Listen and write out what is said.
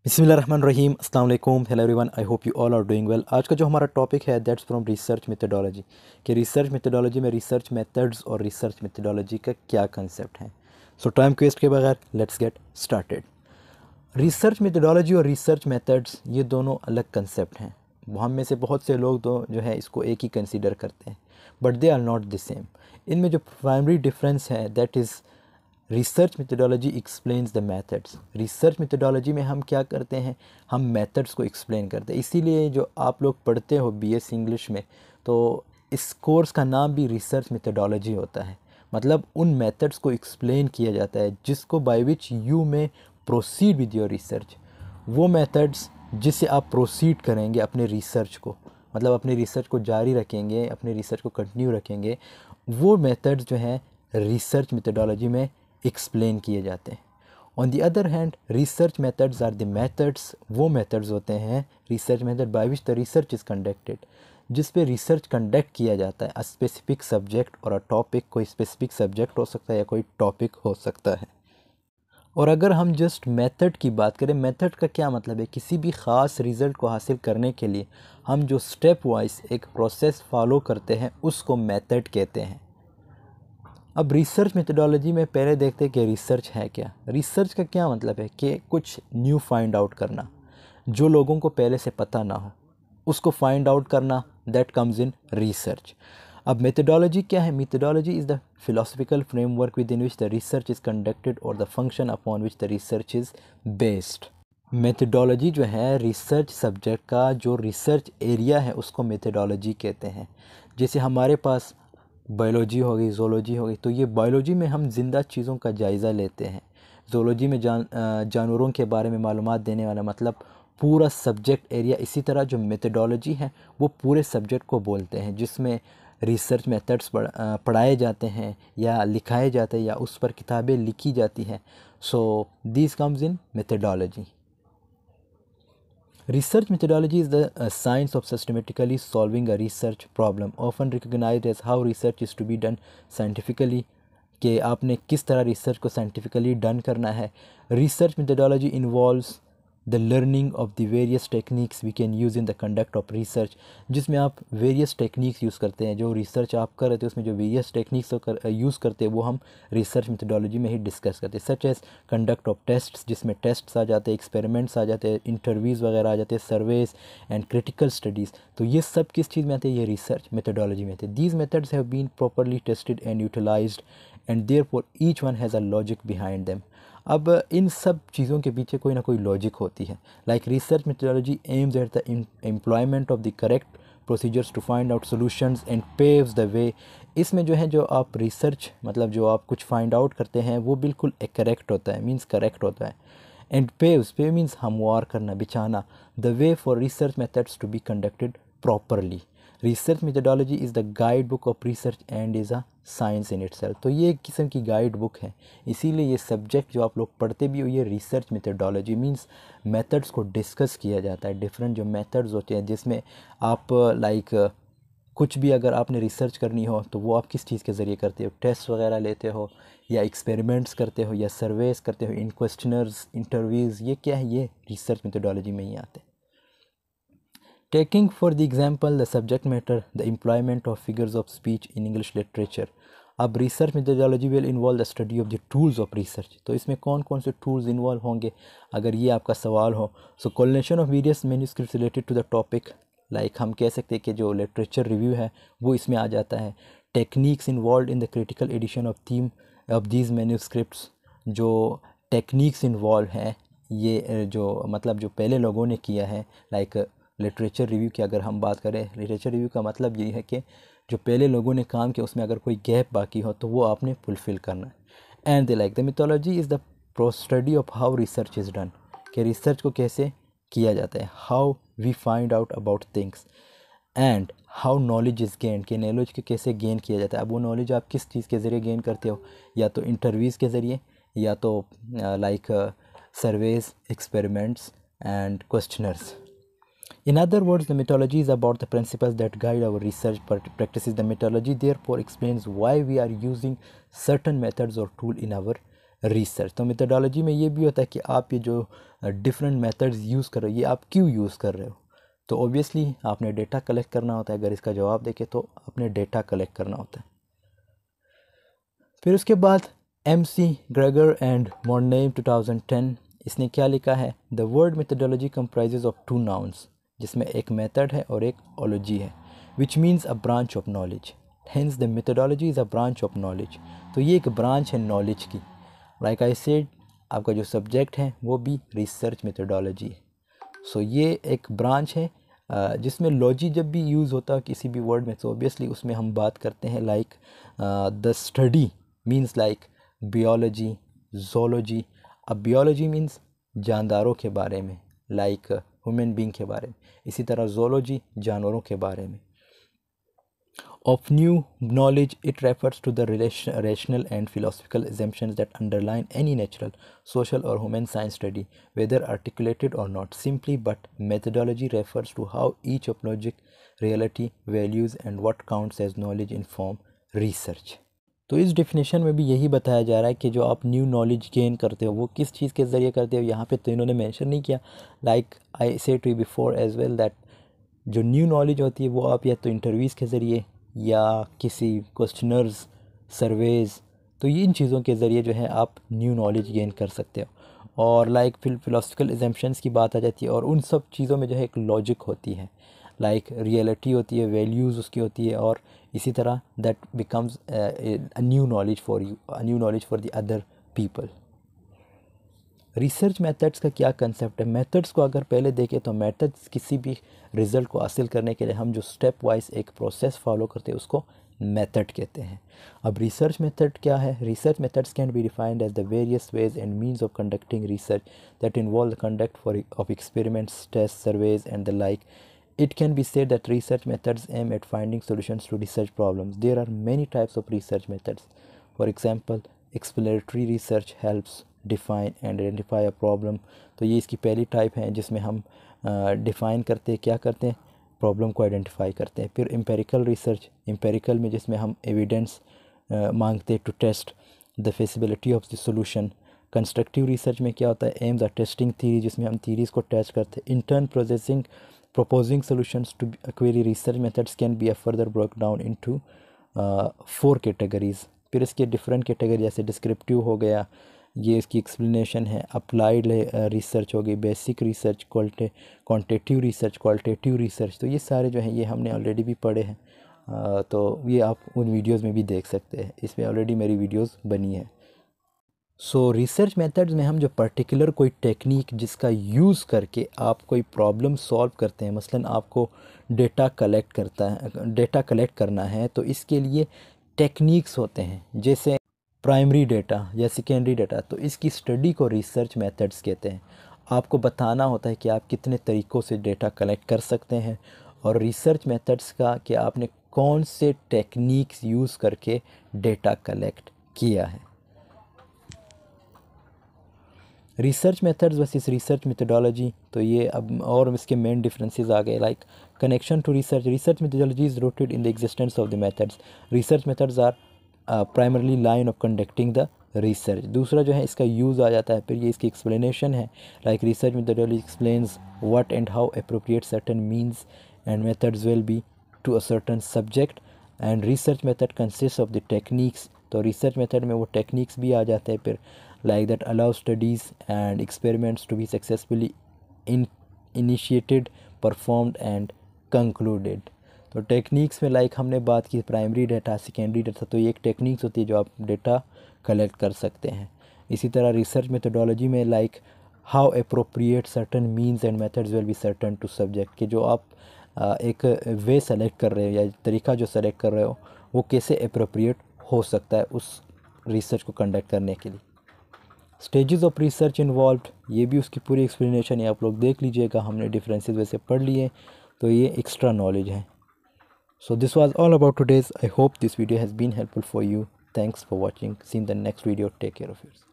बिस्मिल्लाहिर्रहमानिर्रहीम अस्सलाम वालेकुम hello everyone I hope you all are doing well. आज का जो हमारा टॉपिक है दैट्स फ्रॉम रिसर्च मेथडोलॉजी कि रिसर्च मेथडोलॉजी में रिसर्च मेथड्स और रिसर्च मेथडोलॉजी का क्या कंसेप्ट है। सो टाइम वेस्ट के बगैर let's get started. Research methodology और रिसर्च मेथड्स ये दोनों अलग कंसेप्ट हैं। हम में से बहुत से लोग तो जो है इसको एक ही कंसीडर करते हैं, but they are not the same. इनमें जो प्राइमरी डिफरेंस है that is research methodology explains the methods. Research methodology में हम क्या करते हैं, हम मेथड्स को एक्सप्लेन करते हैं। इसीलिए जो आप लोग पढ़ते हो बीएस इंग्लिश में, तो इस कोर्स का नाम भी रिसर्च मेथडोलॉजी होता है। मतलब उन मेथड्स को एक्सप्लेन किया जाता है जिसको बाय विच यू में प्रोसीड विद योर रिसर्च। वो मेथड्स जिससे आप प्रोसीड करेंगे अपने रिसर्च को, मतलब अपने रिसर्च को जारी रखेंगे, अपने रिसर्च को कंटिन्यू रखेंगे, वो मेथड्स जो हैं रिसर्च मेथडोलॉजी में एक्सप्लेन किए जाते हैं। On the other hand research methods are the methods, वो मेथड्स होते हैं research method by which the research is conducted, जिस पे रिसर्च कंडक्ट किया जाता है। अ स्पेसिफिक सब्जेक्ट और अ टॉपिक, कोई स्पेसिफिक सब्जेक्ट हो सकता है या कोई टॉपिक हो सकता है। और अगर हम जस्ट मेथड की बात करें, मेथड का क्या मतलब है, किसी भी ख़ास रिज़ल्ट को हासिल करने के लिए हम जो स्टेप वाइज एक प्रोसेस फॉलो करते हैं उसको मेथड कहते हैं। अब रिसर्च मेथडोलॉजी में पहले देखते हैं कि रिसर्च है क्या। रिसर्च का क्या मतलब है कि कुछ न्यू फाइंड आउट करना, जो लोगों को पहले से पता ना हो उसको फाइंड आउट करना, दैट कम्स इन रिसर्च। अब मेथडोलॉजी क्या है? Methodology is the philosophical framework within which the research is conducted और the function upon which the research is based. Methodology जो है रिसर्च सब्जेक्ट का जो रिसर्च एरिया है उसको मेथडोलॉजी कहते हैं। जैसे हमारे पास बायोलॉजी हो गई, ज़ूलॉजी हो गई, तो ये बायोलॉजी में हम ज़िंदा चीज़ों का जायज़ा लेते हैं। ज़ूलॉजी में जानवरों के बारे में मालूमात देने वाला, मतलब पूरा सब्जेक्ट एरिया। इसी तरह जो मेथडोलॉजी है वो पूरे सब्जेक्ट को बोलते हैं जिसमें रिसर्च मेथड्स पढ़ाए जाते हैं या लिखाए जाते हैं या उस पर किताबें लिखी जाती हैं। So this comes in methodology. Research methodology is the science of systematically solving a research problem, often recognized as how research is to be done scientifically, कि आपने किस तरह रिसर्च को साइंटिफिकली डन करना है। Research methodology involves the learning of the various techniques we can use in the conduct of research, जिसमें आप various techniques use करते हैं। जो रिसर्च आप कर रहे थे उसमें जो वेरियस टेक्निक्स यूज़ करते हैं वो हम रिसर्च मेथडोलॉजी में ही डिस्कस करते हैं। Such as conduct of tests, जिसमें टेस्ट्स आ जाते हैं, एक्सपेरिमेंट्स आ जाते हैं, इंटरव्यूज़ वगैरह आ जाते हैं, सर्वेज एंड क्रिटिकल स्टडीज़। तो ये सब किस चीज़ में आते हैं? ये रिसर्च मेथडोलॉजी में आते हैं। These methods have been properly tested and utilised and therefore each one has a logic behind them. अब इन सब चीज़ों के पीछे कोई ना कोई लॉजिक होती है। Like research methodology aims at the employment of the correct procedures to find out solutions and paves the way. इसमें जो है, जो आप रिसर्च, मतलब जो आप कुछ फाइंड आउट करते हैं वो बिल्कुल करेक्ट होता है, मीन्स करेक्ट होता है। एंड पेव्स, पे मीन्स हमवार करना, बिछाना, the way for research methods to be conducted properly. Research methodology is the guide book of research and is a science in itself. तो ये एक किस्म की गाइड बुक है। इसीलिए ये सब्जेक्ट जो आप लोग पढ़ते भी हो, ये रिसर्च मेथडोलॉजी मींस मेथड्स को डिस्कस किया जाता है। डिफरेंट जो मेथड्स होते हैं जिसमें आप लाइक कुछ भी अगर आपने रिसर्च करनी हो तो वो आप किस चीज़ के ज़रिए करते हो? टेस्ट वगैरह लेते हो या एक्सपेरिमेंट्स करते हो या सर्वेस करते हो, इन क्वेश्चनर्स, इंटरव्यूज़, ये क्या है? ये रिसर्च मेथडोलॉजी में ही आते हैं। Taking for the example the subject matter, the employment of figures of speech in English literature. अब research methodology will involve the study of the tools of research. तो इसमें कौन कौन से टूल्स इन्वॉल्व होंगे, अगर ये आपका सवाल हो। So collation of various manuscripts related to the topic, like हम कह सकते हैं कि जो लिटरेचर रिव्यू है वो इसमें आ जाता है। Techniques involve in the critical edition of theme of these manuscripts, जो टेक्निक्स इन्वॉल्व हैं, ये जो मतलब जो पहले लोगों ने किया है। लाइक लिटरेचर रिव्यू की अगर हम बात करें, लिटरेचर रिव्यू का मतलब ये है कि जो पहले लोगों ने काम किया उसमें अगर कोई गैप बाकी हो तो वो आपने फुलफ़िल करना है। And they like the methodology is the pro study of how research is done, कि रिसर्च को कैसे किया जाता है। How we find out about things and how knowledge is gain, कि नॉलेज को कैसे गेन किया जाता है। अब वो नॉलेज आप किस चीज़ के ज़रिए गेन करते हो, या तो इंटरव्यूज़ के ज़रिए, या तो like surveys, experiments and questioners. In other words, the methodology is about the principles that guide our research practices. The methodology therefore explains why we are using certain methods or tool in our research. तो methodology में ये भी होता है कि आप ये जो डिफरेंट मेथड्स यूज़ कर रहे हो ये आप क्यों यूज़ कर रहे हो। तो ऑब्वियसली आपने डेटा कलेक्ट करना होता है। अगर इसका जवाब देखें तो आपने डेटा कलेक्ट करना होता है। फिर उसके बाद MC ग्रेगर एंड मॉर्नेम 2010, इसने क्या लिखा है, the word methodology comprises of 2 nouns, जिसमें एक मेथड है और एक ओलॉजी है, which means a branch of knowledge, hence the methodology is a branch of knowledge. तो ये एक ब्रांच है नॉलेज की। लाइक आई सेड, आपका जो सब्जेक्ट है वो भी रिसर्च मेथडोलॉजी है। सो ये एक ब्रांच है जिसमें लॉजी जब भी यूज़ होता है किसी भी वर्ड में, तो ऑब्वियसली उसमें हम बात करते हैं like the study means like biology, zoology. अब बियोलॉजी मीन्स जानदारों के बारे में, लाइक ह्यूमन बींग के बारे में। इसी तरह जोलॉजी जानवरों के बारे में। Of new knowledge, it refers to the rational and philosophical assumptions that underline any natural, social or human science study, whether articulated or not. Simply, but methodology refers to how each of logic, reality, values and what counts as knowledge inform research. तो इस definition में भी यही बताया जा रहा है कि जो आप न्यू नॉलेज गेन करते हो वो किस चीज़ के ज़रिए करते हो। यहाँ पे तो इन्होंने मेंशन नहीं किया, like I say to before as well that जो न्यू नॉलेज होती है वो आप या तो इंटरव्यूज़ के ज़रिए या किसी क्वेश्चनर्स, सर्वेज़, तो ये इन चीज़ों के ज़रिए जो है आप न्यू नॉलेज गेन कर सकते हो। और लाइक फिर फिलोसफिकल एजम्पशंस की बात आ जाती है और उन सब चीज़ों में जो है एक लॉजिक होती है, लाइक रियलिटी होती है, वैल्यूज़ उसकी होती है, और इसी तरह that becomes a new knowledge for you, a new knowledge for the other people. Research methods का क्या कंसेप्ट है। मेथड्स को अगर पहले देखें तो मेथड्स किसी भी रिज़ल्ट को हासिल करने के लिए हम जो स्टेप वाइज एक प्रोसेस फॉलो करते हैं उसको मेथड कहते हैं। अब रिसर्च मेथड क्या है। Research methods can be defined as the various ways and means of conducting research that involve the conduct for of experiments, test, surveys and the like. It can be said that research methods aim at finding solutions to research problems. There are many types of research methods. For example, exploratory research helps define and identify a problem. तो ये इसकी पहली type है जिसमें हम define करते हैं, क्या करते हैं, प्रॉब्लम को आइडेंटिफाई करते हैं। फिर एम्पेरिकल रिसर्च, एम्पेरिकल में जिसमें हम एविडेंस मांगते हैं to test the feasibility of the solution. Constructive research में क्या होता है, एम्स आर टेस्टिंग थीरी, जिसमें हम थीरीज़ को टेस्ट करते हैं। Intern processing, proposing solutions to a query. Research methods can be further broken down into 4 categories. फिर इसके डिफरेंट कैटेगरी जैसे डिस्क्रिप्टिव हो गया, ये इसकी एक्सप्लेनेशन है। अप्लाइड रिसर्च हो गई, basic research, quantitative research, qualitative research. तो ये सारे जो हैं ये हमने ऑलरेडी भी पढ़े हैं, तो ये आप उन वीडियोस में भी देख सकते हैं, इसमें ऑलरेडी मेरी वीडियोस बनी है। सो रिसर्च मेथड्स में हम जो पर्टिकुलर कोई टेक्निक जिसका यूज़ करके आप कोई प्रॉब्लम सॉल्व करते हैं, मसलन आपको डेटा कलेक्ट करना है, तो इसके लिए टेक्निक्स होते हैं, जैसे प्राइमरी डेटा या सेकेंडरी डेटा। तो इसकी स्टडी को रिसर्च मेथड्स कहते हैं। आपको बताना होता है कि आप कितने तरीक़ों से डेटा कलेक्ट कर सकते हैं, और रिसर्च मेथड्स का कि आपने कौन से टेक्निक्स यूज़ करके डेटा कलेक्ट किया है। Research methods versus research methodology, तो ये अब और इसके मेन डिफरेंसेस आ गए, like connection to research. Research methodology is rooted in the existence of the methods. Research methods are primarily line of conducting the research. दूसरा जो है इसका यूज़ आ जाता है, फिर ये इसकी एक्सप्लेनेशन है, like research methodology explains what and how appropriate certain means and methods will be to a certain subject, and research method consist of the techniques. तो रिसर्च मेथड में वो टेक्निक्स भी आ जाते हैं फिर, like that allow studies and experiments to be successfully initiated, performed and concluded. तो techniques में like हमने बात की प्राइमरी डेटा, सेकेंडरी डेटा, तो ये एक टेक्निक्स होती है जो आप डेटा कलेक्ट कर सकते हैं। इसी तरह रिसर्च मेथडोलॉजी में like how appropriate certain means and methods will be certain to subject, कि जो आप एक वे सेलेक्ट कर रहे हो या तरीका जो सेलेक्ट कर रहे हो वो कैसे अप्रोप्रिएट हो सकता है उस रिसर्च को कंडक्ट करने के लिए। स्टेजेस ऑफ रिसर्च इन्वॉल्व्ड, ये भी उसकी पूरी एक्सप्लेनेशन है, आप लोग देख लीजिएगा, हमने डिफरेंसेस वैसे पढ़ लिए, तो ये एक्स्ट्रा नॉलेज है। So this was all about today's. I hope this video has been helpful for you. Thanks for watching. See in the next video. Take care of yourself.